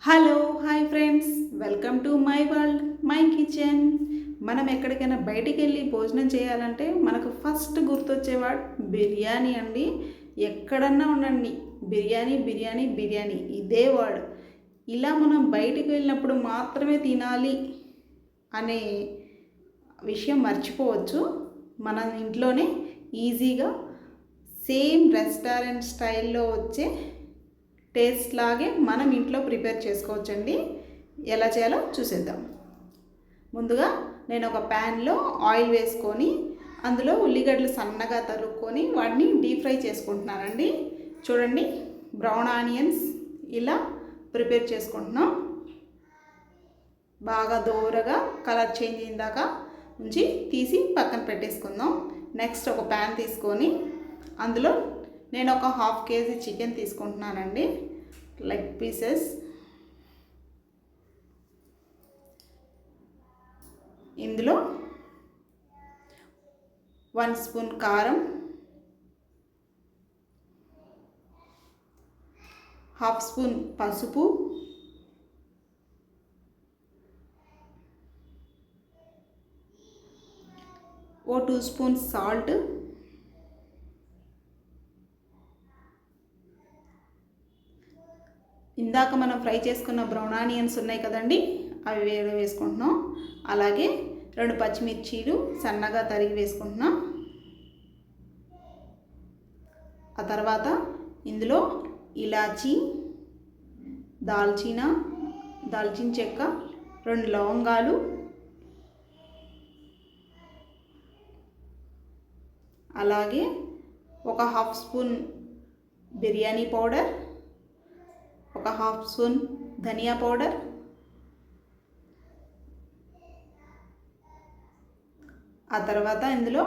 Hello hi friends, welcome to my world my kitchen. మనం ఎక్కడికైనా బయటికి వెళ్ళి భోజనం చేయాలంటే మనకు ఫస్ట్ గుర్తొచ్చేవాడు బిర్యానీ అండి. ఎక్కడన్నా ఉండండి, బిర్యానీ బిర్యానీ బిర్యానీ ఇదే వర్డ్. ఇలా మనం బయటికి వెళ్ళినప్పుడు మాత్రమే తినాలి అనే విషయం మర్చిపోవచ్చు. మన ఇంట్లోనే ఈజీగా సేమ్ రెస్టారెంట్ స్టైల్లో వచ్చే టేస్ట్ లాగే మనం ఇంట్లో ప్రిపేర్ చేసుకోవచ్చండి. ఎలా చేయాలో చూసేద్దాం. ముందుగా నేను ఒక ప్యాన్లో ఆయిల్ వేసుకొని అందులో ఉల్లిగడ్డలు సన్నగా తరుక్కొని వాటిని డీప్ ఫ్రై చేసుకుంటున్నానండి. చూడండి, బ్రౌన్ ఆనియన్స్ ఇలా ప్రిపేర్ చేసుకుంటున్నాం. బాగా దోరగా కలర్ చేంజ్ అయిందాక ఉంచి తీసి పక్కన పెట్టేసుకుందాం. నెక్స్ట్ ఒక ప్యాన్ తీసుకొని అందులో నేను ఒక 1/2 kg చికెన్ తీసుకుంటున్నానండి, లెగ్ పీసెస్. ఇందులో 1 స్పూన్ కారం, 1/2 స్పూన్ పసుపు, ఓ 2 స్పూన్ సాల్ట్, ఇందాక మనం ఫ్రై చేసుకున్న బ్రౌన్ ఆనియన్స్ ఉన్నాయి కదండి, అవి వేసుకుంటున్నాం. అలాగే 2 పచ్చిమిర్చీలు సన్నగా తరిగి వేసుకుంటున్నాం. ఆ తర్వాత ఇందులో ఇలాచీ, దాల్చిన చెక్క, 2 లవంగాలు, అలాగే ఒక 1/2 స్పూన్ బిర్యానీ పౌడర్, ఒక 1/2 స్పూన్ ధనియా పౌడర్, ఆ తర్వాత ఇందులో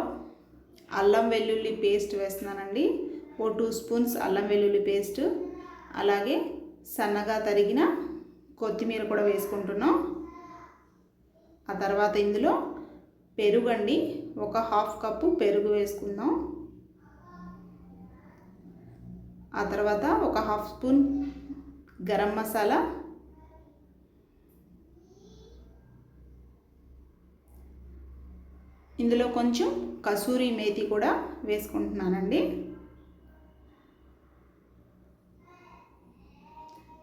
అల్లం వెల్లుల్లి పేస్ట్ వేస్తున్నానండి. ఓ 2 స్పూన్స్ అల్లం వెల్లుల్లి పేస్ట్, అలాగే సన్నగా తరిగిన కొత్తిమీర కూడా వేసుకుంటున్నాం. ఆ తర్వాత ఇందులో పెరుగు అండి, ఒక 1/2 కప్పు పెరుగు వేసుకుందాం. ఆ తర్వాత ఒక 1/2 స్పూన్ గరం మసాలా, ఇందులో కొంచెం కసూరి మేతి కూడా వేసుకుంటున్నానండి.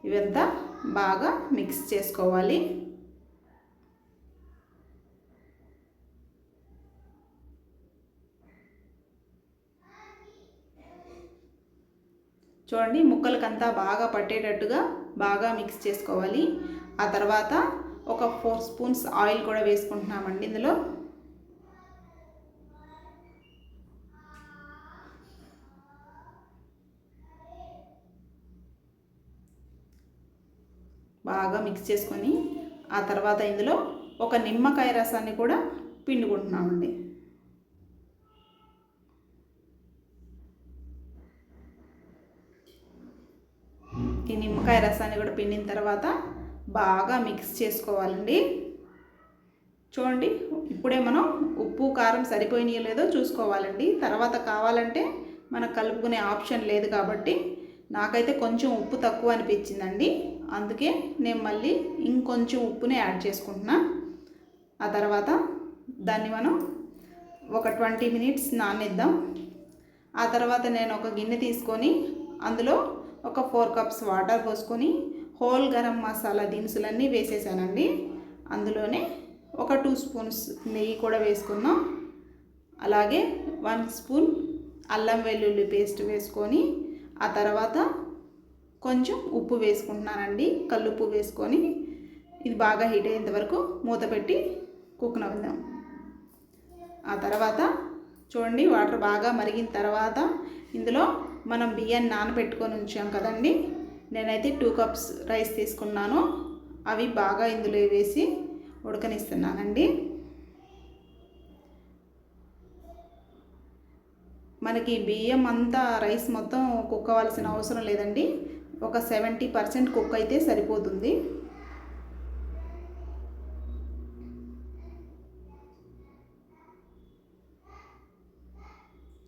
ఇవంతా బాగా మిక్స్ చేసుకోవాలి. చూడండి, ముక్కలకంతా బాగా పట్టేటట్టుగా బాగా మిక్స్ చేసుకోవాలి. ఆ తర్వాత ఒక 4 స్పూన్స్ ఆయిల్ కూడా వేసుకుంటున్నామండి. ఇందులో బాగా మిక్స్ చేసుకొని ఆ తర్వాత ఇందులో ఒక నిమ్మకాయ రసాన్ని కూడా పిండుకుంటున్నామండి. ఈ నిమ్మకాయ రసాన్ని కూడా పిండిన తర్వాత బాగా మిక్స్ చేసుకోవాలండి. చూడండి, ఇప్పుడే మనం ఉప్పు కారం సరిపోయినాయో లేదో చూసుకోవాలండి. తర్వాత కావాలంటే మనకు కలుపుకునే ఆప్షన్ లేదు కాబట్టి నాకైతే కొంచెం ఉప్పు తక్కువ అనిపించిందండి. అందుకే నేను మళ్ళీ ఇంకొంచెం ఉప్పుని యాడ్ చేసుకుంటున్నా. ఆ తర్వాత దాన్ని మనం ఒక 20 మినిట్స్ నానేద్దాం. ఆ తర్వాత నేను ఒక గిన్నె తీసుకొని అందులో ఒక 4 కప్స్ వాటర్ పోసుకొని హోల్ గరం మసాలా దినుసులన్నీ వేసేసానండి. అందులోనే ఒక 2 స్పూన్స్ నెయ్యి కూడా వేసుకున్నాం. అలాగే 1 స్పూన్ అల్లం వెల్లుల్లి పేస్ట్ వేసుకొని ఆ తర్వాత కొంచెం ఉప్పు వేసుకుంటున్నానండి, కల్లుప్పు వేసుకొని ఇది బాగా హీట్ అయ్యేంత వరకు మూత పెట్టి కుక్కనవద్దాం. ఆ తర్వాత చూడండి, వాటర్ బాగా మరిగిన తర్వాత ఇందులో మనం బియ్యాన్ని నానబెట్టుకొని ఉంచాం కదండి, నేనైతే 2 కప్స్ రైస్ తీసుకున్నాను. అవి బాగా ఇందులో వేసి ఉడకనిస్తున్నానండి. మనకి బియ్యం అంతా రైస్ మొత్తం కుక్ అవ్వాల్సిన అవసరం లేదండి, ఒక 70% కుక్ అయితే సరిపోతుంది.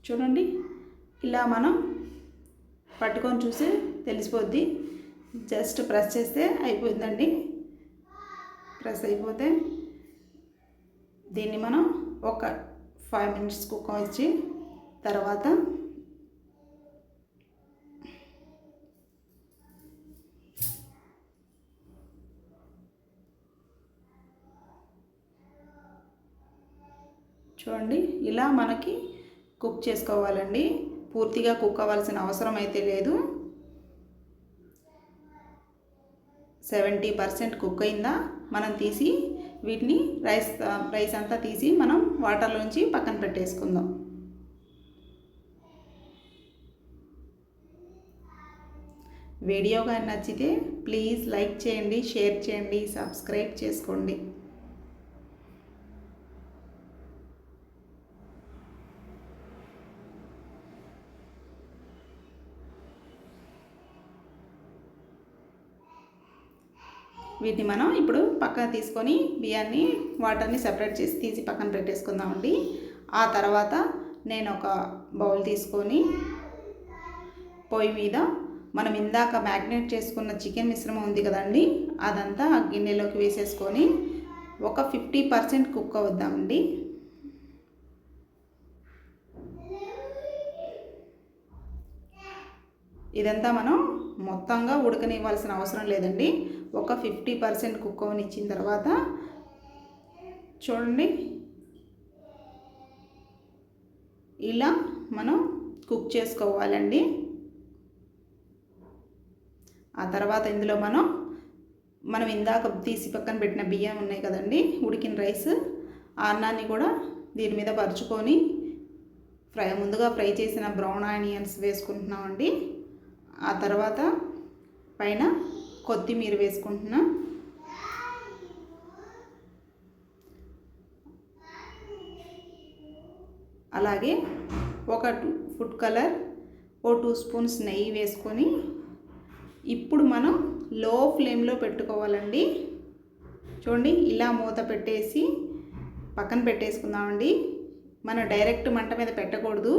చూడండి, ఇలా మనం పట్టుకొని చూసి తెలిసిపోద్ది జస్ట్ ప్రెస్ చేస్తే అయిపోయిందండి. ప్రెస్ అయిపోతే దీన్ని మనం ఒక 5 మినిట్స్ కుక్ వచ్చి తర్వాత చూడండి ఇలా మనకి కుక్ చేసుకోవాలండి. పూర్తిగా కుక్ అవ్వాల్సిన అవసరం అయితే లేదు. 70% కుక్ అయిందా మనం తీసి వీటిని రైస్ అంతా తీసి మనం వాటర్లోంచి పక్కన పెట్టేసుకుందాం. వీడియో కానీ నచ్చితే ప్లీజ్ లైక్ చేయండి, షేర్ చేయండి, సబ్స్క్రైబ్ చేసుకోండి. వీటిని మనం ఇప్పుడు పక్కన తీసుకొని బియ్యాన్ని వాటర్ని సెపరేట్ చేసి తీసి పక్కన పెట్టేసుకుందామండి. ఆ తర్వాత నేను ఒక బౌల్ తీసుకొని పొయ్యి మీద మనం ఇందాక మ్యాగ్నేట్ చేసుకున్న చికెన్ మిశ్రమం ఉంది కదండి, అదంతా ఆ గిన్నెలోకి వేసేసుకొని ఒక 50% కుక్ అవుద్దామండి. ఇదంతా మనం మొత్తంగా ఉడకనివ్వాల్సిన అవసరం లేదండి. ఒక 50% కుక్ అవనిచ్చిన తర్వాత చూడండి ఇలా మనం కుక్ చేసుకోవాలండి. ఆ తర్వాత ఇందులో మనం ఇందాక తీసి పక్కన పెట్టిన బియ్యం ఉన్నాయి కదండి, ఉడికిన రైస్, ఆ అన్నాన్ని కూడా దీని మీద పరుచుకొని ముందుగా ఫ్రై చేసిన బ్రౌన్ ఆనియన్స్ వేసుకుంటున్నామండి. ఆ తర్వాత పైన కొత్తిమీర వేసుకుంటున్నాం. అలాగే ఒక ఫుడ్ కలర్, 2 స్పూన్స్ నెయ్యి వేసుకొని ఇప్పుడు మనం లో ఫ్లేమ్లో పెట్టుకోవాలండి. చూడండి ఇలా మూత పెట్టేసి పక్కన పెట్టేసుకుందామండి. మనం డైరెక్ట్ మంట మీద పెట్టకూడదు.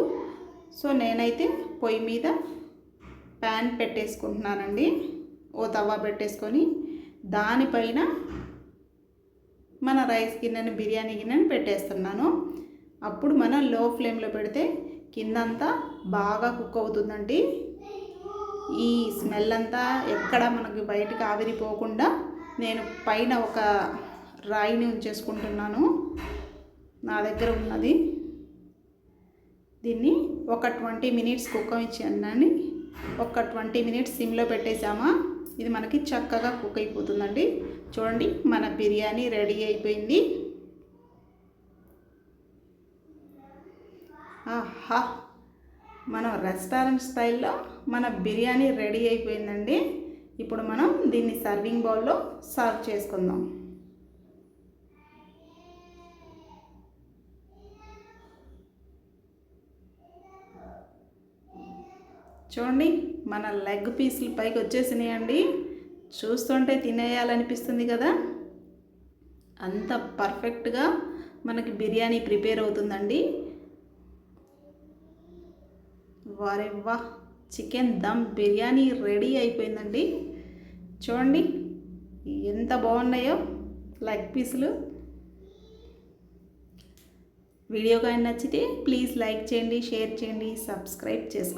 సో నేనైతే పొయ్యి మీద ప్యాన్ పెట్టేసుకుంటున్నానండి. ఓ తవా పెట్టేసుకొని దానిపైన మన రైస్ గిన్నెని, బిర్యానీ గిన్నెని పెట్టేస్తున్నాను. అప్పుడు మనం లో ఫ్లేమ్లో పెడితే కిందంతా బాగా కుక్ అవుతుందండి. ఈ స్మెల్ అంతా ఎక్కడ మనకి బయటకు ఆవిరిపోకుండా నేను పైన ఒక రాయిని ఉంచేసుకుంటున్నాను, నా దగ్గర ఉన్నది. దీన్ని ఒక 20 మినిట్స్ కుక్ ఇచ్చాను. ఒక 20 మినిట్స్ సిమ్లో పెట్టేసామా, ఇది మనకి చక్కగా కుక్ అయిపోతుందండి. చూడండి మన బిర్యానీ రెడీ అయిపోయింది. ఆహా, మన రెస్టారెంట్ స్టైల్లో మన బిర్యానీ రెడీ అయిపోయిందండి. ఇప్పుడు మనం దీన్ని సర్వింగ్ బౌల్లో సర్వ్ చేసుకుందాం. చూడండి మన లెగ్ పీసులు పైకి వచ్చేసినాయండి. చూస్తుంటే తినేయాలనిపిస్తుంది కదా, అంత పర్ఫెక్ట్గా మనకి బిర్యానీ ప్రిపేర్ అవుతుందండి. వారే వా, చికెన్ దమ్ బిర్యానీ రెడీ అయిపోయిందండి. చూడండి ఎంత బాగున్నాయో లెగ్ పీసులు. వీడియో కానీ నచ్చితే ప్లీజ్ లైక్ చేయండి, షేర్ చేయండి, సబ్స్క్రైబ్ చేసుకోండి.